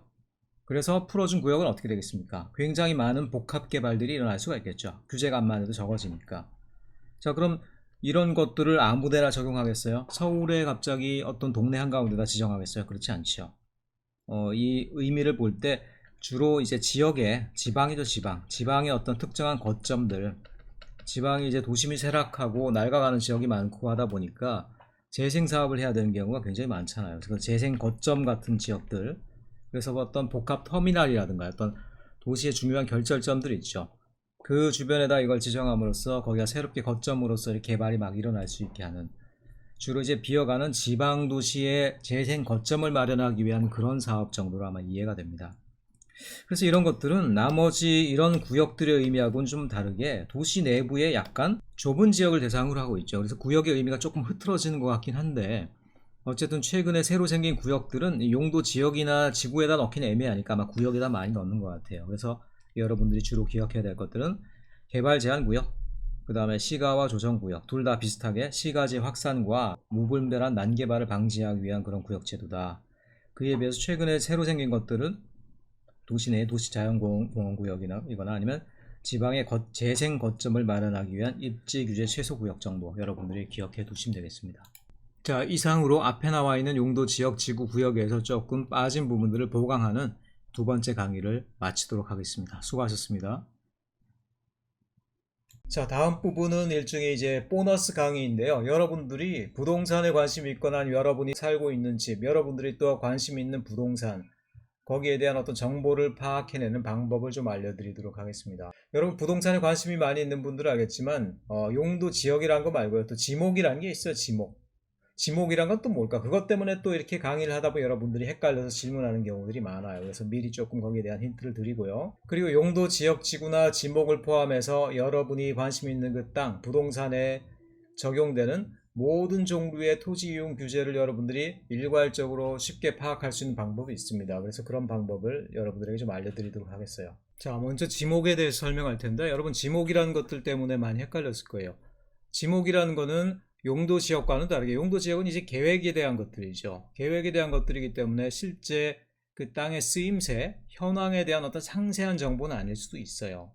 [SPEAKER 1] 그래서 풀어준 구역은 어떻게 되겠습니까? 굉장히 많은 복합 개발들이 일어날 수가 있겠죠. 규제가 안만 해도 적어지니까. 자, 그럼 이런 것들을 아무데나 적용하겠어요? 서울에 갑자기 어떤 동네 한가운데다 지정하겠어요? 그렇지 않죠. 이 의미를 볼 때 주로 이제 지역의 지방이죠, 지방의 어떤 특정한 거점들, 지방이 이제 도심이 쇠락하고 낡아가는 지역이 많고 하다 보니까 재생 사업을 해야 되는 경우가 굉장히 많잖아요. 그래서 재생 거점 같은 지역들, 그래서 어떤 복합 터미널이라든가 어떤 도시의 중요한 결절점들이 있죠. 그 주변에다 이걸 지정함으로써 거기가 새롭게 거점으로서 개발이 막 일어날 수 있게 하는 주로 이제 비어가는 지방 도시의 재생 거점을 마련하기 위한 그런 사업 정도로 아마 이해가 됩니다. 그래서 이런 것들은 나머지 이런 구역들의 의미하고는 좀 다르게 도시 내부에 약간 좁은 지역을 대상으로 하고 있죠. 그래서 구역의 의미가 조금 흐트러지는 것 같긴 한데 어쨌든 최근에 새로 생긴 구역들은 용도 지역이나 지구에다 넣기는 애매하니까 아마 구역에다 많이 넣는 것 같아요. 그래서 여러분들이 주로 기억해야 될 것들은 개발 제한 구역, 그 다음에 시가와 조정 구역 둘 다 비슷하게 시가지 확산과 무분별한 난개발을 방지하기 위한 그런 구역 제도다. 그에 비해서 최근에 새로 생긴 것들은 도시 내 도시자연공원구역이나 이거나 아니면 지방의 재생 거점을 마련하기 위한 입지 규제 최소 구역 정도 여러분들이 기억해 두시면 되겠습니다. 자, 이상으로 앞에 나와 있는 용도 지역 지구 구역에서 조금 빠진 부분들을 보강하는 두 번째 강의를 마치도록 하겠습니다. 수고하셨습니다. 자, 다음 부분은 일종의 이제 보너스 강의인데요. 여러분들이 부동산에 관심이 있거나 여러분이 살고 있는 집, 여러분들이 또 관심 있는 부동산 거기에 대한 어떤 정보를 파악해내는 방법을 좀 알려드리도록 하겠습니다. 여러분 부동산에 관심이 많이 있는 분들은 알겠지만 용도 지역이라는 거 말고요. 또 지목이라는 게 있어요. 지목이란 건 또 뭘까? 그것 때문에 또 이렇게 강의를 하다 보면 여러분들이 헷갈려서 질문하는 경우들이 많아요. 그래서 미리 조금 거기에 대한 힌트를 드리고요. 그리고 용도 지역 지구나 지목을 포함해서 여러분이 관심 있는 그 땅, 부동산에 적용되는 모든 종류의 토지 이용 규제를 여러분들이 일괄적으로 쉽게 파악할 수 있는 방법이 있습니다. 그래서 그런 방법을 여러분들에게 좀 알려드리도록 하겠어요. 자, 먼저 지목에 대해서 설명할 텐데, 여러분 지목이라는 것들 때문에 많이 헷갈렸을 거예요. 지목이라는 거는 용도 지역과는 다르게, 용도 지역은 이제 계획에 대한 것들이죠. 계획에 대한 것들이기 때문에 실제 그 땅의 쓰임새, 현황에 대한 어떤 상세한 정보는 아닐 수도 있어요.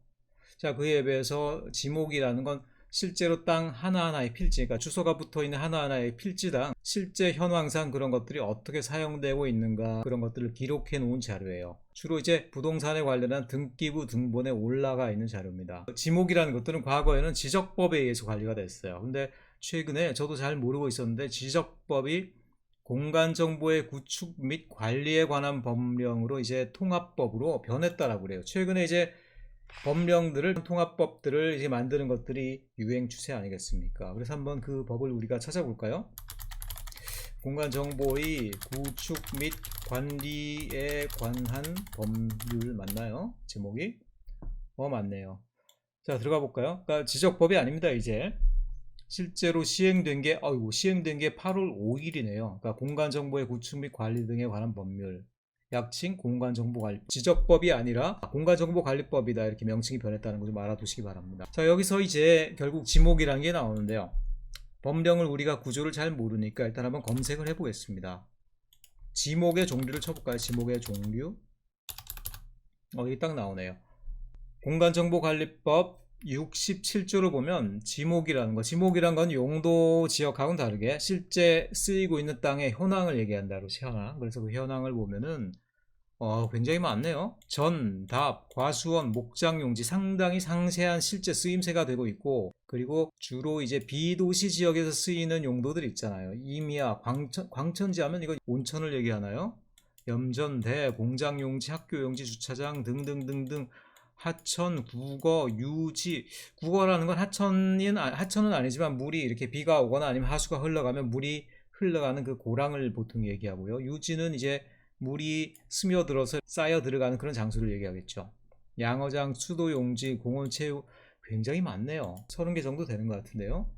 [SPEAKER 1] 자, 그에 비해서 지목이라는 건 실제로 땅 하나하나의 필지, 그러니까 주소가 붙어 있는 하나하나의 필지당 실제 현황상 그런 것들이 어떻게 사용되고 있는가, 그런 것들을 기록해 놓은 자료예요. 주로 이제 부동산에 관련한 등기부 등본에 올라가 있는 자료입니다. 지목이라는 것들은 과거에는 지적법에 의해서 관리가 됐어요. 근데 최근에 저도 잘 모르고 있었는데 지적법이 공간정보의 구축 및 관리에 관한 법령으로 이제 통합법으로 변했다라고 그래요. 최근에 이제 법령들을, 통합법들을 이제 만드는 것들이 유행 추세 아니겠습니까? 그래서 한번 그 법을 우리가 찾아볼까요? 공간정보의 구축 및 관리에 관한 법률 맞나요? 제목이? 맞네요. 자, 들어가 볼까요? 그러니까 지적법이 아닙니다. 이제 실제로 시행된 게 8월 5일이네요. 그러니까 공간정보의 구축 및 관리 등에 관한 법률, 약칭 공간정보관리법. 지적법이 아니라 공간정보관리법이다, 이렇게 명칭이 변했다는 거 좀 알아두시기 바랍니다. 자, 여기서 이제 결국 지목이라는 게 나오는데요. 법령을 우리가 구조를 잘 모르니까 일단 한번 검색을 해 보겠습니다. 지목의 종류를 쳐볼까요? 지목의 종류. 여기 딱 나오네요. 공간정보관리법 67조를 보면 지목이라는 건 용도 지역하고는 다르게 실제 쓰이고 있는 땅의 현황을 얘기한다. 현황. 그래서 그 현황을 보면은 굉장히 많네요. 전, 답, 과수원, 목장용지 상당히 상세한 실제 쓰임새가 되고 있고, 그리고 주로 이제 비도시 지역에서 쓰이는 용도들 있잖아요. 임야, 광천지 하면 이거 온천을 얘기하나요? 염전대, 공장용지, 학교용지, 주차장 등등등등. 하천, 국어, 유지. 국어라는 건 하천은 아니지만 물이 이렇게 비가 오거나 아니면 하수가 흘러가면 물이 흘러가는 그 고랑을 보통 얘기하고요. 유지는 이제 물이 스며들어서 쌓여 들어가는 그런 장소를 얘기하겠죠. 양어장, 수도용지, 공원, 체육. 굉장히 많네요. 30개 정도 되는 것 같은데요.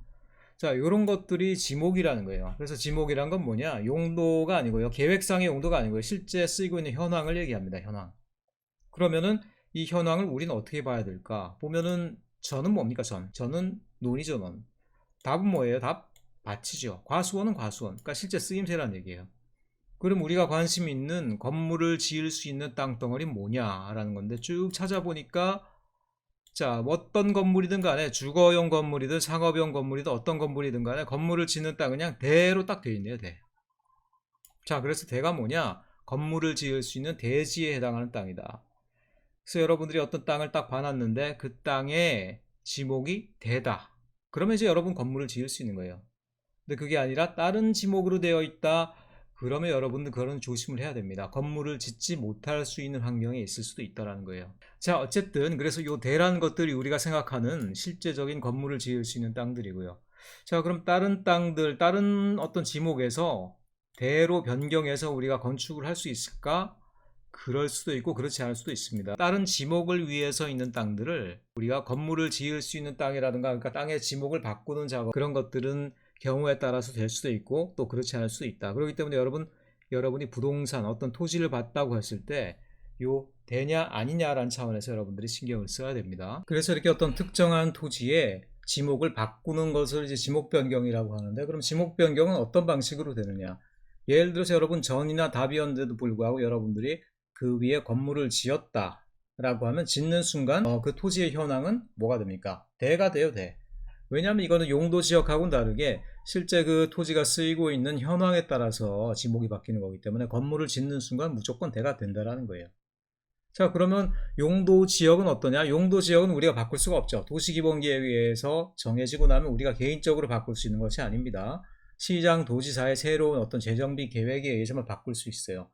[SPEAKER 1] 자, 이런 것들이 지목이라는 거예요. 그래서 지목이란 건 뭐냐? 용도가 아니고요. 계획상의 용도가 아니고요. 실제 쓰이고 있는 현황을 얘기합니다. 현황. 그러면은 이 현황을 우리는 어떻게 봐야 될까? 보면은 전은 뭡니까? 전은 논이죠. 논. 답은 뭐예요? 답 밭이죠. 과수원은 과수원. 그러니까 실제 쓰임새란 얘기예요. 그럼 우리가 관심 있는 건물을 지을 수 있는 땅덩어리는 뭐냐라는 건데, 쭉 찾아보니까 자, 어떤 건물이든 간에 주거용 건물이든 상업용 건물이든 어떤 건물이든 간에 건물을 짓는 땅 그냥 대로 딱 돼 있네요. 대. 자, 그래서 대가 뭐냐? 건물을 지을 수 있는 대지에 해당하는 땅이다. 그래서 여러분들이 어떤 땅을 딱 봐놨는데 그 땅의 지목이 대다. 그러면 이제 여러분 건물을 지을 수 있는 거예요. 근데 그게 아니라 다른 지목으로 되어 있다. 그러면 여러분들 그런 조심을 해야 됩니다. 건물을 짓지 못할 수 있는 환경에 있을 수도 있다는 거예요. 자, 어쨌든 그래서 요 대라는 것들이 우리가 생각하는 실제적인 건물을 지을 수 있는 땅들이고요. 자, 그럼 다른 땅들, 다른 어떤 지목에서 대로 변경해서 우리가 건축을 할 수 있을까? 그럴 수도 있고 그렇지 않을 수도 있습니다. 다른 지목을 위해서 있는 땅들을 우리가 건물을 지을 수 있는 땅이라든가, 그러니까 땅의 지목을 바꾸는 작업, 그런 것들은 경우에 따라서 될 수도 있고 또 그렇지 않을 수도 있다. 그렇기 때문에 여러분이 부동산 어떤 토지를 봤다고 했을 때 요 되냐 아니냐라는 차원에서 여러분들이 신경을 써야 됩니다. 그래서 이렇게 어떤 특정한 토지의 지목을 바꾸는 것을 이제 지목 변경이라고 하는데, 그럼 지목 변경은 어떤 방식으로 되느냐? 예를 들어서 여러분 전이나 답이었는데도 불구하고 여러분들이 그 위에 건물을 지었다 라고 하면 짓는 순간 그 토지의 현황은 뭐가 됩니까? 대가 돼요. 대. 왜냐하면 이거는 용도 지역하고는 다르게 실제 그 토지가 쓰이고 있는 현황에 따라서 지목이 바뀌는 거기 때문에 건물을 짓는 순간 무조건 대가 된다라는 거예요. 자, 그러면 용도 지역은 어떠냐? 용도 지역은 우리가 바꿀 수가 없죠. 도시기본계획에서 정해지고 나면 우리가 개인적으로 바꿀 수 있는 것이 아닙니다. 시장, 도지사의 새로운 어떤 재정비 계획에 의해서만 바꿀 수 있어요.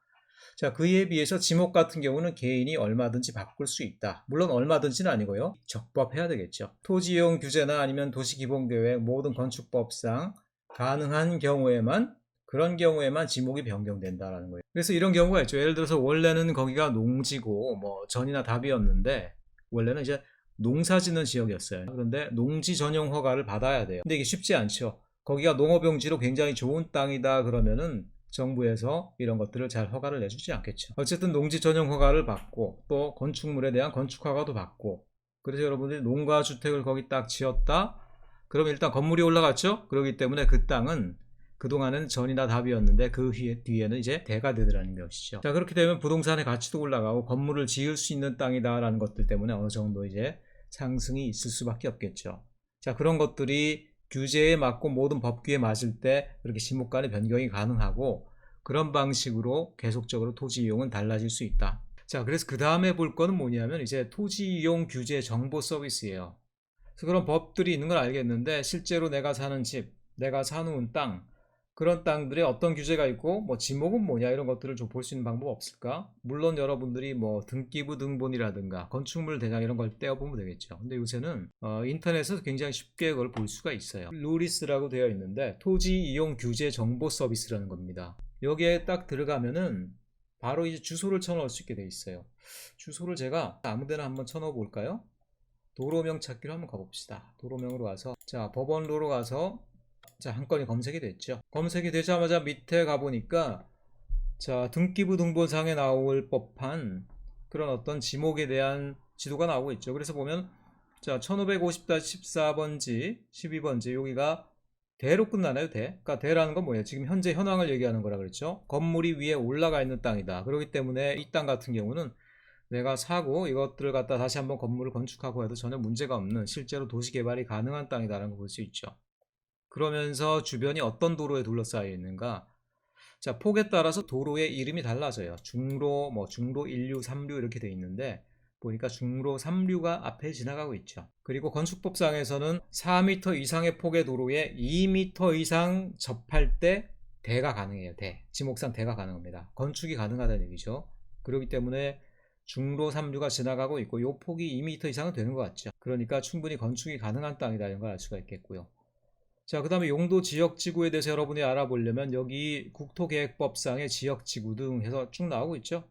[SPEAKER 1] 자, 그에 비해서 지목 같은 경우는 개인이 얼마든지 바꿀 수 있다. 물론 얼마든지는 아니고요. 적법해야 되겠죠. 토지이용 규제나 아니면 도시기본계획, 모든 건축법상 가능한 경우에만, 그런 경우에만 지목이 변경된다라는 거예요. 그래서 이런 경우가 있죠. 예를 들어서 원래는 거기가 농지고 뭐 전이나 답이었는데 원래는 이제 농사짓는 지역이었어요. 그런데 농지 전용 허가를 받아야 돼요. 근데 이게 쉽지 않죠. 거기가 농업용지로 굉장히 좋은 땅이다 그러면은 정부에서 이런 것들을 잘 허가를 내주지 않겠죠. 어쨌든 농지 전용 허가를 받고 또 건축물에 대한 건축 허가도 받고, 그래서 여러분들이 농가 주택을 거기 딱 지었다 그럼 일단 건물이 올라갔죠. 그렇기 때문에 그 땅은 그동안은 전이나 답이었는데 그 뒤에는 이제 대가 되더라는 것이죠. 자, 그렇게 되면 부동산의 가치도 올라가고 건물을 지을 수 있는 땅이다라는 것들 때문에 어느 정도 이제 상승이 있을 수밖에 없겠죠. 자, 그런 것들이 규제에 맞고 모든 법규에 맞을 때 그렇게 지목간의 변경이 가능하고, 그런 방식으로 계속적으로 토지 이용은 달라질 수 있다. 자, 그래서 그 다음에 볼 거는 뭐냐면 이제 토지 이용 규제 정보 서비스예요. 그래서 그런 법들이 있는 걸 알겠는데 실제로 내가 사는 집, 내가 사놓은 땅, 그런 땅들에 어떤 규제가 있고 뭐 지목은 뭐냐 이런 것들을 좀 볼 수 있는 방법 없을까? 물론 여러분들이 뭐 등기부 등본이라든가 건축물 대장 이런 걸 떼어보면 되겠죠. 근데 요새는 인터넷에서 굉장히 쉽게 그걸 볼 수가 있어요. 루리스라고 되어 있는데 토지 이용 규제 정보 서비스라는 겁니다. 여기에 딱 들어가면은 바로 이제 주소를 쳐넣을 수 있게 돼 있어요. 주소를 제가 아무데나 한번 쳐넣어 볼까요? 도로명 찾기로 한번 가봅시다. 도로명으로 가서, 자, 법원로로 가서, 자, 한 건이 검색이 됐죠. 검색이 되자마자 밑에 가보니까, 자, 등기부 등본상에 나올 법한 그런 어떤 지목에 대한 지도가 나오고 있죠. 그래서 보면, 자, 1550-14번지 12번지 여기가 대로 끝나나요? 대. 그러니까 대라는 건 뭐예요? 지금 현재 현황을 얘기하는 거라 그랬죠. 건물이 위에 올라가 있는 땅이다. 그렇기 때문에 이 땅 같은 경우는 내가 사고 이것들을 갖다 다시 한번 건물을 건축하고 해도 전혀 문제가 없는, 실제로 도시개발이 가능한 땅이다라는 걸 볼 수 있죠. 그러면서 주변이 어떤 도로에 둘러싸여 있는가. 자, 폭에 따라서 도로의 이름이 달라져요. 중로, 뭐 중로 1류, 3류 이렇게 돼 있는데 보니까 중로 3류가 앞에 지나가고 있죠. 그리고 건축법상에서는 4m 이상의 폭의 도로에 2m 이상 접할 때 대가 가능해요. 대. 지목상 대가 가능합니다. 건축이 가능하다는 얘기죠. 그렇기 때문에 중로 3류가 지나가고 있고 이 폭이 2m 이상은 되는 것 같죠. 그러니까 충분히 건축이 가능한 땅이다 이런 걸 알 수가 있겠고요. 자, 그 다음에 용도 지역지구에 대해서 여러분이 알아보려면 여기 국토계획법상의 지역지구 등 해서 쭉 나오고 있죠.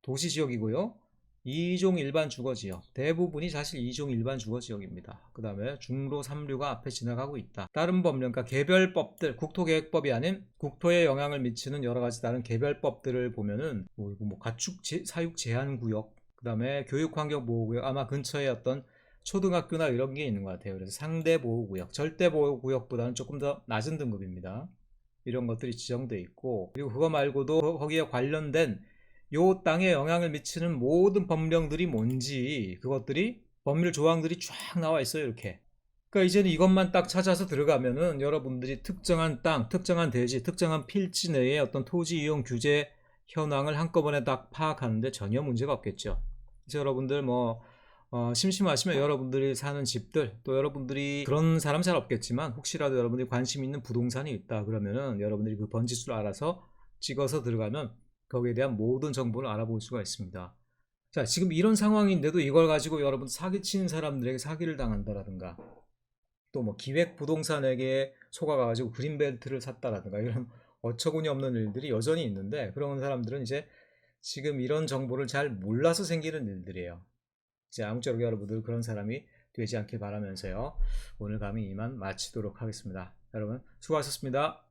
[SPEAKER 1] 도시지역이고요. 2종 일반 주거지역, 대부분이 사실 2종 일반 주거지역입니다. 그 다음에 중로 3류가 앞에 지나가고 있다. 다른 법령, 그러니까 개별법들, 국토계획법이 아닌 국토에 영향을 미치는 여러가지 다른 개별법들을 보면은 뭐 가축 사육 제한구역, 그 다음에 교육환경보호구역, 아마 근처에 어떤 초등학교나 이런 게 있는 것 같아요. 그래서 상대보호구역, 절대보호구역보다는 조금 더 낮은 등급입니다. 이런 것들이 지정되어 있고, 그리고 그거 말고도 거기에 관련된 요 땅에 영향을 미치는 모든 법령들이 뭔지, 그것들이 법률 조항들이 쫙 나와 있어요. 이렇게. 그러니까 이제는 이것만 딱 찾아서 들어가면은 여러분들이 특정한 땅, 특정한 대지, 특정한 필지 내에 어떤 토지 이용 규제 현황을 한꺼번에 딱 파악하는데 전혀 문제가 없겠죠. 그래서 여러분들 심심하시면 여러분들이 사는 집들, 또 여러분들이 그런 사람 잘 없겠지만 혹시라도 여러분들이 관심 있는 부동산이 있다 그러면은 여러분들이 그 번지수를 알아서 찍어서 들어가면 거기에 대한 모든 정보를 알아볼 수가 있습니다. 자, 지금 이런 상황인데도 이걸 가지고 여러분 사기치는 사람들에게 사기를 당한다라든가, 또 뭐 기획 부동산에게 속아가지고 그린벨트를 샀다라든가 이런 어처구니 없는 일들이 여전히 있는데, 그런 사람들은 이제 지금 이런 정보를 잘 몰라서 생기는 일들이에요. 이제 아무쪼록 여러분들 그런 사람이 되지 않길 바라면서요, 오늘 강의 이만 마치도록 하겠습니다. 여러분 수고하셨습니다.